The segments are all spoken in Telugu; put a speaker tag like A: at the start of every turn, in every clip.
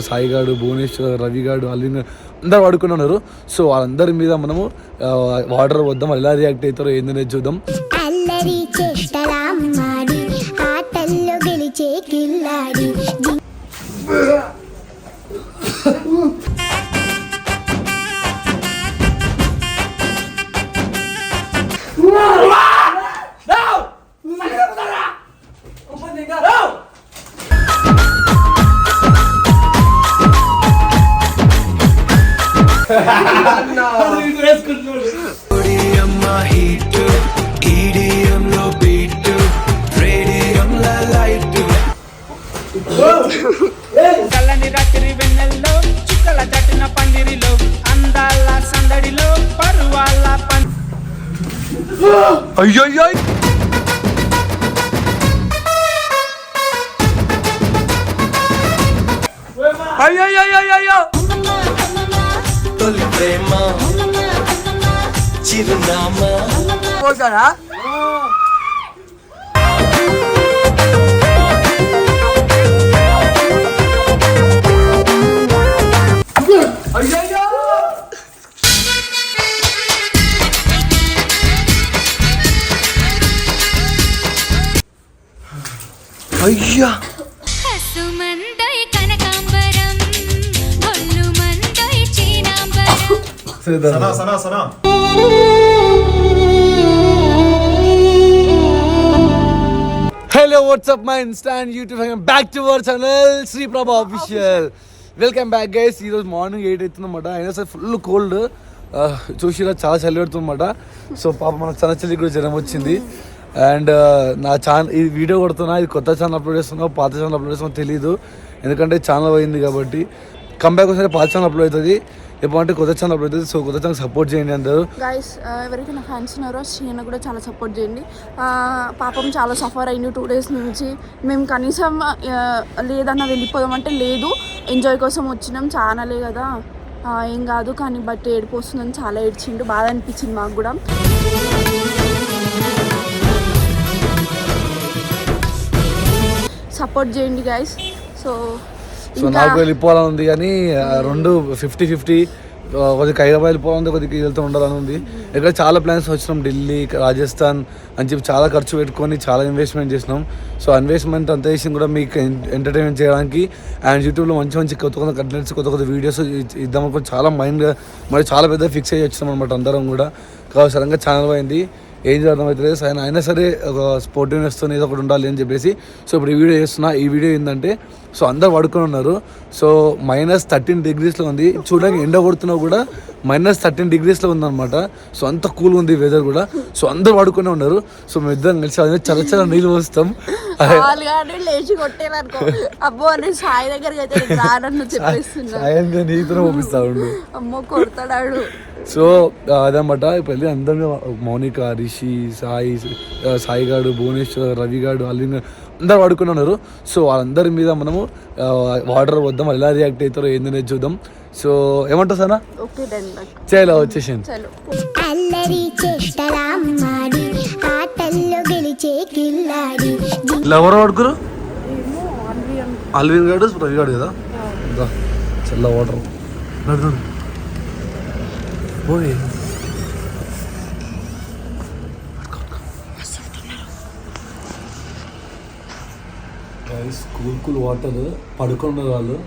A: సాయిగాడు, భువనేశ్వర్, రవిగాడు, అల్విన్ అందరు పడుకుని ఉన్నారు. సో వాళ్ళందరి మీద మనము వాటర్ వద్దాం, ఎలా రియాక్ట్ అవుతారో ఏందనేది చూద్దాం.
B: చల్లని రాత్రి వెన్నెల్లో చుక్కల జట్టిన పందిరిలో అందాల సందడిలో పరువాల
A: అయ్యో అయ్యో
C: తొలి ప్రేమ చిరునామా
A: అయ్యా hello what's up my instant YouTube back to our channel Shri Prabha official. Welcome back guys. ఈరోజు మార్నింగ్ 8 అవుతుందన్నమాట. అయినా సరే ఫుల్ కోల్డ్ చూసిరా, చాలా చలి పెడుతుందన్నమాట. సో పాప మనకు చాలా చలి కూడా జ్వరం వచ్చింది. అండ్ నా ఛానల్ ఈ వీడియో కొడుతున్నా, ఇది కొత్త ఛానల్ అప్లోడ్ చేస్తున్నా, పాత ఛానల్ అప్లోడ్ చేస్తున్నా తెలియదు, ఎందుకంటే ఛానల్ పోయింది కాబట్టి. కంబ్యాక్ వస్తే పాత ఛానల్ అప్లోడ్ అవుతుంది, ఎప్పుడంటే కొత్త ఛానల్ అప్లోడ్ అవుతుంది. సో కొత్త ఛానల్ సపోర్ట్ చేయండి అందరూ
D: గైస్. ఎవరైతే నా ఫ్యాన్స్ ఉన్నారో శ్రీను కూడా చాలా సపోర్ట్ చేయండి. పాపం చాలా సఫర్ అయింది 2 days నుంచి. మేము కనీసం లేదన్నా వెళ్ళిపోదామంటే లేదు, ఎంజాయ్ కోసం వచ్చినాం, ఛానలే కదా ఏం కాదు కానీ బట్ ఏడుపు వస్తుందని చాలా ఏడ్చిండు, బాధ అనిపించింది మాకు కూడా. సపోర్ట్ చేయండి గైస్. సో
A: నాకు వెళ్ళిపోవాలని ఉంది కానీ 2 50-50, కొద్దిగా హైదరాబాద్ వెళ్ళిపోవాలి, కొద్దిగా వెళ్తూ ఉండాలని ఉంది. ఇక్కడ చాలా ప్లాన్స్ వచ్చినాం, ఢిల్లీ, రాజస్థాన్ అని చెప్పి చాలా ఖర్చు పెట్టుకొని చాలా ఇన్వెస్ట్మెంట్ చేసినాం. సో ఇన్వెస్ట్మెంట్ అంతా చేసి కూడా మీకు ఎంటర్టైన్మెంట్ చేయడానికి అండ్ యూట్యూబ్లో మంచి కొత్త కంటెంట్స్, కొత్త వీడియోస్ ఇద్దామనుకుని చాలా మైండ్గా మరి చాలా పెద్ద ఫిక్స్ అయ్యి వచ్చినాం అనమాట అందరం కూడా. కాబట్టి సడన్గా ఛానల్ పోయింది, ఏం చేద్దాం అవుతుంది. అయినా సరే ఒక స్పోర్టివ్నెస్ ఏదో ఒకటి ఉండాలి అని చెప్పేసి సో ఇప్పుడు ఈ వీడియో చేస్తున్నా. ఈ వీడియో ఏంటంటే సో అందరు పడుకొని ఉన్నారు. సో -13 degreesలో ఉంది, చూడడానికి ఎండ కొడుతున్నా కూడా -13 degreesలో ఉందన్నమాట. సో అంత కూల్గా ఉంది వెదర్ కూడా. సో అందరు పడుకునే ఉన్నారు. సో మేము ఇద్దరం కలిసి చాలా నీళ్ళు పోస్తాం. సాయంగా నీతో పంపిస్తా ఉండు. సో అదన్నమాట. ఇప్పుడు వెళ్ళి అందరూ మౌనిక, రిషి, సాయిగాడు, భువనేశ్వర్, రవిగాడు, అల్విన్ అందరు పడుకుని ఉన్నారు. సో వాళ్ళందరి మీద మనము వాటర్ వద్దాం, ఎలా రియాక్ట్ అవుతారో ఏందనేది చూద్దాం. సో ఏమంటావు సనా? చేయాలి వచ్చేసాను. ఎవరు పడుకురు? అల్విన్ గాడు, రవిగాడు కదా. చల్ల వాటర్ పోయి కూల్ వాటర్ పడుకున్నారు వాళ్ళు.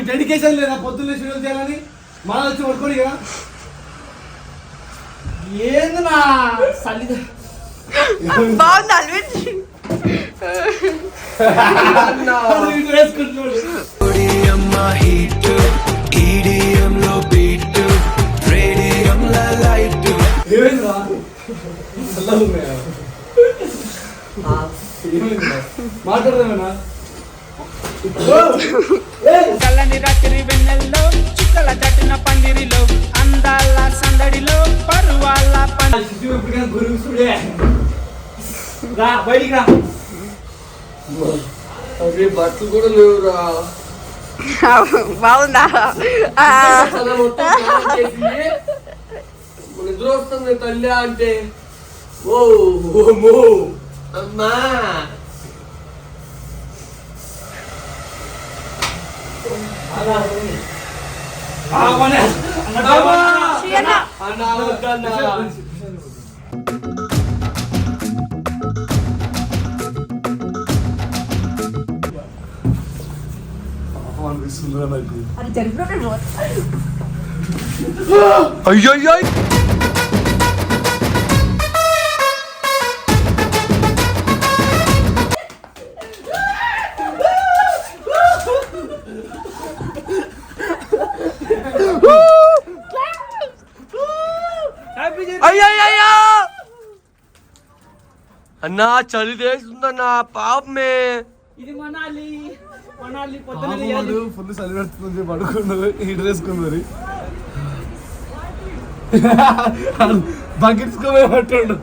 A: డెడికేషన్ లేదా పొద్దున్నే షెడ్యూల్ చేయాలని మన వచ్చి పడుకోండి కదా. ఏంది నా సల్లి
C: వేసుకుంటున్నాడు.
B: చల్లని రాత్రి వెన్నెల్లో చుక్కల జట్టున పందిరిలో అందాల సందడిలో పరువాల
C: బట్టలు కూడా లేవురా.
D: బాగుందా?
C: నిద్ర వస్తుంది తల్లి అంటే ఓ అమ్మా
A: అయ్యో
C: అయ్యో అన్నా చలి చేస్తుందన్నా పాపమే.
B: ఇది మనాలి మనాలి
A: ఫుల్ చలి పెడుతుంది పడుకున్నది హీటర్ వేసుకున్నది బకెట్స్కోమే పట్టాడు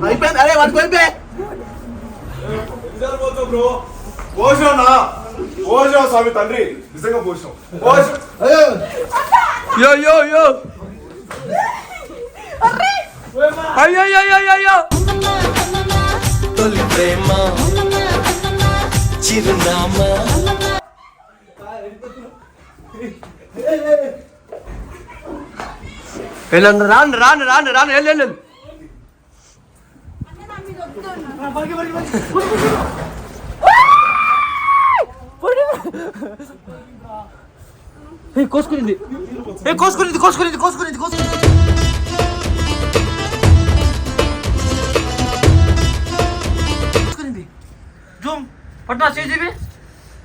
C: అయిపోయింది. అరే వాడికి అయిపోయి
E: పోషం స్వామి తండ్రి నిజంగా పోషం
C: యో యో యో అయ్యో తొలి ప్రేమ చిరునామా వెళ్ళండి రాను రాను రాను రాను వెళ్ళు కోసుకునింది కోసుకునింది కోసుకునింది కోసుకునింది కోసుకునింది జూమ్ పట్నా చేజీబీ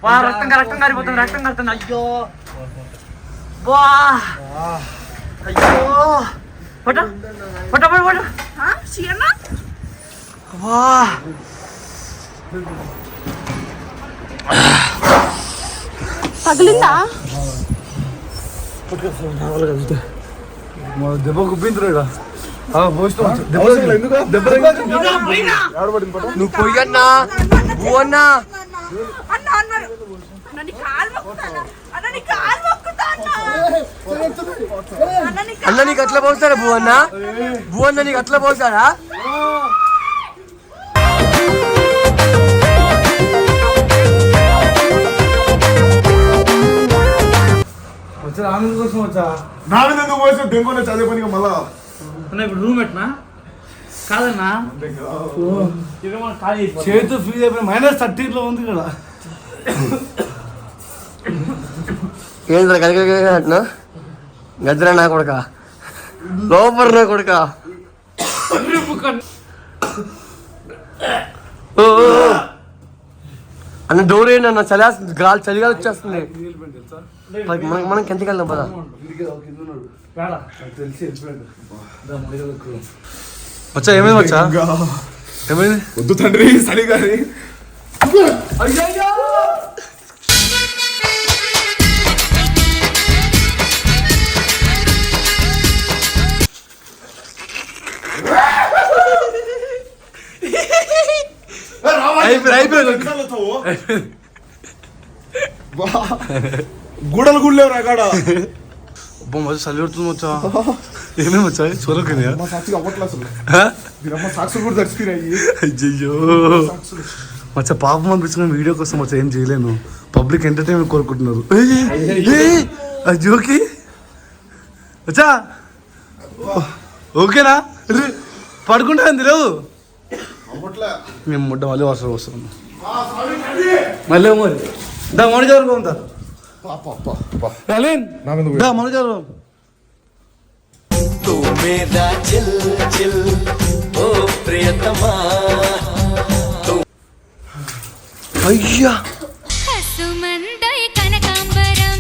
C: వా రక్తం కారిపోతుంది రక్తం కారుతుంది అయ్యో వా అయ్యో పట్ట పట్ట పట్ట పట్ట వా
D: తగిలిందా?
A: దెబ్బ కుప్పిందిరా
C: నువ్వు పోయన్నా నువ్వు అన్నా అన్న నీకు అట్లా పోస్తాడా భూ అన్న నీకు అట్లా పోస్తాడా?
A: వచ్చా ఆనందం కోసం వచ్చా
E: నా మీద ఎందుకు పోసిన దెంగొన్న చదివే పని మళ్ళా
B: ఇప్పుడు రూమ్ ఎట్నా కాదన్నా
A: చేతితో ఫీజు అయిపోయిన -30 ఉంది కదా
C: ఏంద్ర గదగదగదన్నా గద్ర నా కొడుక లోపల నా కొడుక అన్న డోర్ ఏంటన్న చలిగాలి వచ్చేస్తుంది. మనం కిందకి వెళ్దాం పదా.
A: వచ్చా ఏమైంది వచ్చా ఏమైంది
E: వద్దు తండ్రి సరి గారి గుడలు గుళ్ళేవు రాకాడ
A: మధ్య చలి పెడుతుంది వచ్చా ఏమేమి వచ్చాయి చూడకనే
E: సాక్షి అవ్వట్లే అసలు మీరమ్మ సాక్షులు కూడా తడిసిపోయినాయి.
A: అయ్యో మచ్చా పాపం అనిపించిన వీడియో కోసం వచ్చా ఏం చేయలేను. పబ్లిక్ ఎంటర్టైన్మెంట్ కోరుకుంటున్నారు. జోకి వచ్చా ఓకేనా పడుకుంటా లేవు మేము ముడ్డ మళ్ళీ వర్షం వస్తున్నాం మళ్ళీ మరి దా మౌని గారు పోతా మౌని గారు
C: అయ్యా
F: సుమందై కనకాంబరం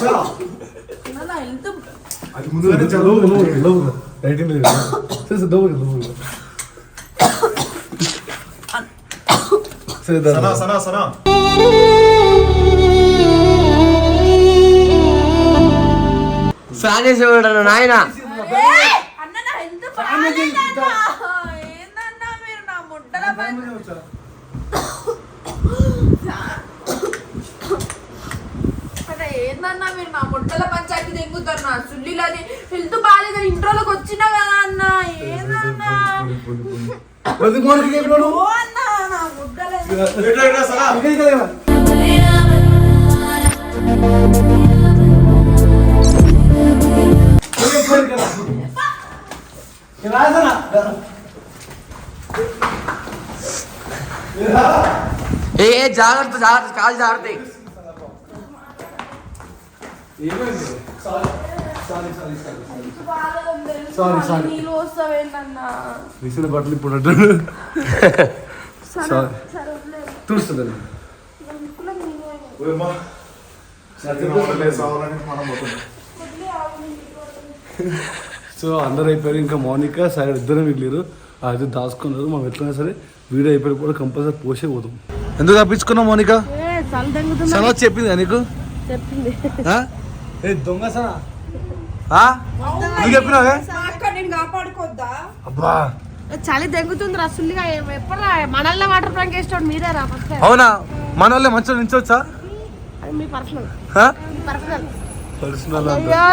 D: నా హెల్త్
E: అది ముందు
A: రైటింగ్ లేదు
E: సనా సనా సనా
C: ఫ్యాన్ వేసి నాయన
D: అన్న నా హెల్త్ బాగాలేదన్నా. ఏందన్నా మీరు నా ముట్టల ఏందన్నా మీరు నా ముట్టల పంచాయతీ తెంగుతారు నా సుల్లిలని హెల్త్ బాగాలేదు ఇంట్లోకి వచ్చినా కదా అన్న ఏందన్నా ఓ అన్న నా ముట్టల
E: సనా
C: ఏ జాగ్రత్త జాగ్రత్త కాలు జాగ్రత్త
D: నీళ్ళు వస్తావేంటన్నా
A: విసిన బట్టలు ఇప్పుడు చూస్తుంది సో అందరు అయిపోయారు ఇంకా మౌనిక సరే ఇద్దరు మిగిలిరు అది దాచుకున్నారు మనం ఎట్లయినా సరే వీడియో అయిపోయి కూడా కంపల్సరీ పోసే పోదాం ఎందుకు తప్పించుకున్నావు మౌనిక సనా చెప్పింది నీకు
D: చెప్పింది
A: ఏ దొంగ సనా నువ్వు చెప్పినావే
D: నేను కాపాడుకోద్దా
A: అబ్బా
F: చలి తెగుతుంది రసుల్లిగా ఎప్పుడు మనల్ని వాటర్ ప్రాంక్ వేస్తాడు మీరే రా ఫస్ట్
A: అవునా మన వాళ్ళే మంచిగా నించొచ్చా
F: అది మీ పర్సనల్ పర్సనల్
A: పర్సనల్
F: అయ్యో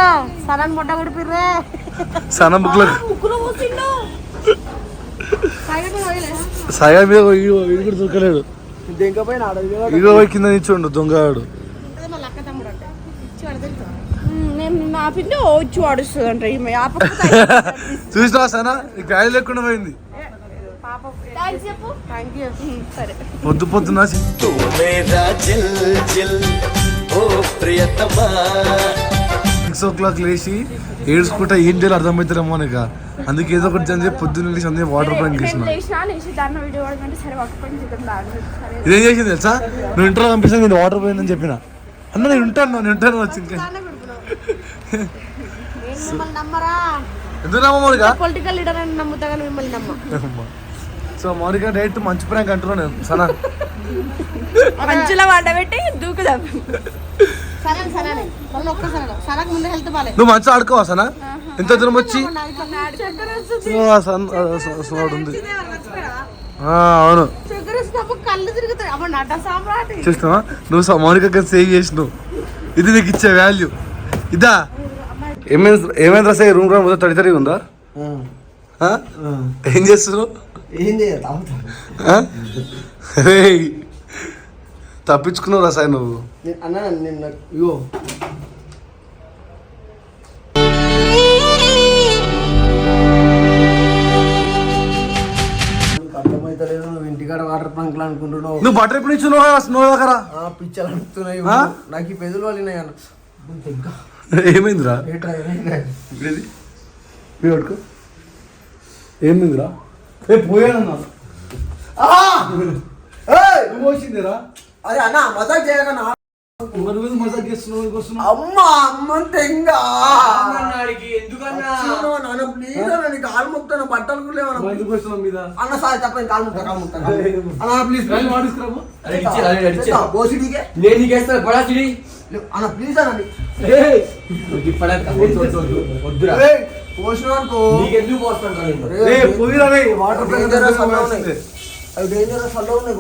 F: సడన్ మొట్ట కొడిపిర్రే
A: సన బుక్ లో
D: ముగ్గురు కూర్చుండు
A: సాయి మీద వీడు కూడా దొరకలేడు ఇగో పోయి కింద నిల్చోండు దొంగవాడు
F: మళ్ళీ అక్క తమ్ముడు అంటే ఇచ్చి పడితే
D: నేను నా పిండి వచ్చి వాడుస్తుంది అంటే
A: చూసినావా సనా నీకు వాల్యూ లేకుండా పోయింది
D: చెప్పు థ్యాంక్ యూ సరే
A: పొద్దు పొద్దున 6 o'clock లేచి ఏడ్చుకుంటా ఏం చేయాలి అర్థమవుతారేమో నీకు అందుకే ఏదో ఒకటి అని చెప్పి పొద్దున్న లేచి అందరూ వాటర్ ప్రాంక్ చేసిన ఇదేం చేసింది తెలుసా నువ్వు ఇంట్లో పంపిస్తాను నేను వాటర్ పోయిందని చెప్పిన అన్న నేను ఉంటాను వచ్చి ఇంకా
F: మిమ్మల్ని నమ్మరా
A: ఎందుకు నమ్మ మౌనిక
F: పొలిటికల్ లీడర్ అని నమ్ముతా కానీ మిమ్మల్ని నమ్మ
A: సో మౌనిక డైరెక్ట్ మంచి ప్రాంక్ అంటున్నాను నేను సనా
D: మంచులో వండబెట్టి దూకుదాం
F: సరే సరే మళ్ళీ ఒక్కసారి సనకు ముందు హెల్త్ బాగాలేదు
A: నువ్వు మంచిగా ఆడుకోవా సనా ఎంత దూరం వచ్చి ఉంది అవును
F: కళ్ళు తిరుగుతాయి అప్పుడు నట సామ్రాటి
A: చూస్తావా నువ్వు మౌనిక సేవ్ చేసినావు ఇది నీకు ఇచ్చే వాల్యూ ఇదా ఏమైంది రాసా రూమ్ కూడా మొదలు తడి ఉందా ఏం చేస్తున్నావు తప్పించుకున్నావు రాసాయి నువ్వు
C: అన్నా నిన్న ఇగో అర్థమైతలేదు నువ్వు ఇంటికాడ వాటర్ పంక్లు అనుకుంటున్నావు
A: నువ్వు బట్టలు ఎప్పుడు ఇచ్చున్నావు దగ్గర
C: పిచ్చలు అనుకుతున్నాయి నాకు ఈ పెదవులు వాళ్ళినాయి అన్న
A: ఏమైందిరా పడుకో ఏమైందిరా పోయానన్నా పోసిందిరా
C: అరే అన్న మజాక్ చేయకన్నా
A: మజాక్ చేస్తున్నావు
C: అమ్మ అమ్మ తెంగా నాన్న ప్లీజ్ అన్న నీ కాలు ముక్తాను బట్టలు కూడా లేవన్నా
A: మీద
C: అన్న సార్ చెప్పండి కాలు ముక్తా అన్న ప్లీజ్ బోసిడీకే
B: నేను నీకేస్తా పడాసిడి
C: అన్న ప్లీజ్ అన్న పోసిన అనుకో
B: నీకెందుకు పోస్తాను
C: వాటర్ డేంజరస్ అలా ఉన్నాయి అవి డేంజరస్ అలా ఉన్నాయి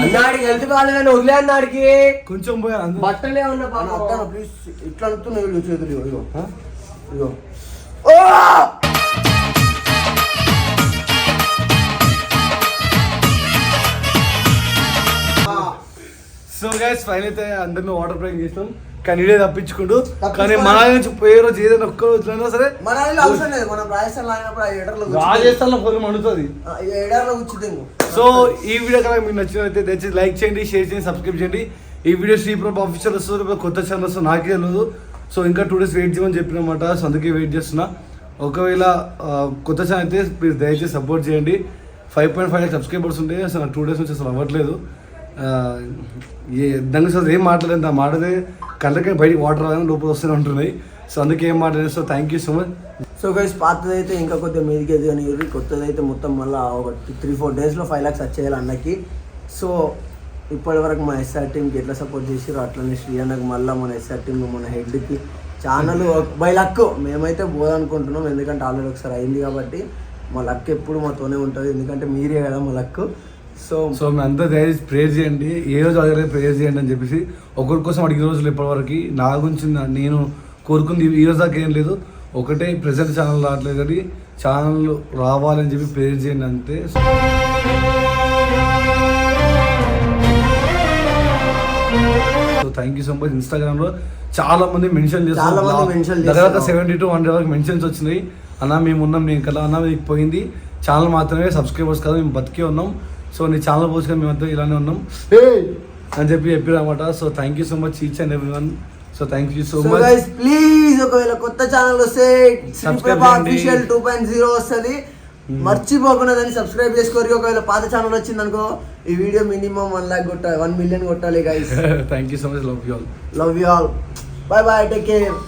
B: అన్నాడికి హెల్త్ కాలేదని వదిలే అన్నాడికి
A: కొంచెం పోయా
B: బట్టలే ఉన్నా
C: అన్న ప్లీజ్ ఇట్లా అనుకున్నాయి చేతులు ఇగో ఇగో
A: సో గైస్ ఫైనల్ అయితే అందరిని వాటర్ ప్రాంక్ చేస్తాం కానీ ఇదే తప్పించుకుంటూ కానీ మన నుంచి పోయే రోజు ఏదైనా ఒక్క రోజులైనా సరే
C: మన అవసరం లేదు మనం రాజస్థాన్ అయినప్పుడు ఆ ఎడర్లో
A: రాజస్థాన్లో పొలం మండుతుంది
C: ఎడర్లో కూర్చుందేమో.
A: సో ఈ వీడియో కనుక మీకు నచ్చినట్లయితే దయచేసి లైక్ చేయండి షేర్ చేయండి సబ్స్క్రైబ్ చేయండి ఈ వీడియో శ్రీప్రభ ఆఫీషియల్ వస్తుంది కొత్త ఛానల్ వస్తుంది నాకే తెలియదు సో ఇంకా 2 days వెయిట్ చేయమని చెప్పినమాట సో అందుకే వెయిట్ చేస్తున్నా ఒకవేళ కొత్త ఛానల్ అయితే ప్లీజ్ దయచేసి సపోర్ట్ చేయండి 5.5 సబ్స్క్రైబర్స్ ఉంటే అసలు నాకు 2 days నుంచి అసలు అవ్వట్లేదు దానికి అసలు ఏం మాట్లాడలేదు, ఆ మాటదే కళ్ళకే బయటికి వాటర్ రాగానే లోపల వస్తూనే ఉంటున్నాయి. సో అందుకే ఏం మాట్లాడలేదు. So thank you so much.
B: So guys పాతదైతే ఇంకా కొద్దిగా మీదికి ఎదిగని, కొత్తదైతే మొత్తం మళ్ళీ ఒక 3-4 డేస్లో 5 lakhs వచ్చేయాలి అన్నకి. సో ఇప్పటి వరకు మన ఎస్ఆర్ టీమ్కి ఎట్లా సపోర్ట్ చేసారో అట్లనే శ్రీ అన్నకు మళ్ళీ మన ఎస్ఆర్ టీమ్ మన హెడ్కి ఛానల్ బై లక్ మేమైతే పోదనుకుంటున్నాం, ఎందుకంటే ఆల్రెడీ ఒకసారి అయింది కాబట్టి మా లక్ ఎప్పుడు మాతోనే ఉంటుంది, ఎందుకంటే మీరే కదా మా లక్. సో
A: మీ అంతా దయచేసి ప్రేయర్ చేయండి, ఏ రోజు అడగలేదు ప్రేయర్ చేయండి అని చెప్పేసి. ఒకరి కోసం అడిగిన రోజులు ఇప్పటివరకు నా గురించి నేను కోరుకుంది ఈ రోజు దాకా ఏం లేదు. ఒకటే ప్రెసెంట్ ఛానల్ రావట్లేదు కానీ ఛానల్ రావాలని చెప్పి ప్రేయర్ చేయండి అంతే. So thank you so much. ఇన్స్టాగ్రామ్లో చాలా మంది మెన్షన్ చేస్తారు, దగ్గర 70 to 100 వరకు మెన్షన్స్ వచ్చినాయి. అన్న మేము ఉన్నాం, నేను కదా అన్న మీకు పోయింది ఛానల్ మాత్రమే, సబ్స్క్రైబర్స్ కదా మేము బతికే ఉన్నాం. సో నీ ఛానల్ పోసుకొని మేమంతా ఇలానే ఉన్నాం అని చెప్పారు అనమాట. So thank you so much each and every one. So thank you so much.
B: Please ఒకవేళ కొత్త ఛానల్ వస్తే అఫీషియల్ 2.0 వస్తుంది, మర్చిపోకుండా దాన్ని సబ్స్క్రైబ్ చేసుకోరు. ఒకవేళ పాత ఛానల్ వచ్చింది అనుకో ఈ వీడియో మినిమం 1 lakh కొట్టాలి, 1 million కొట్టాలి guys.
A: Thank you so much. Love you all.
B: By by, take care.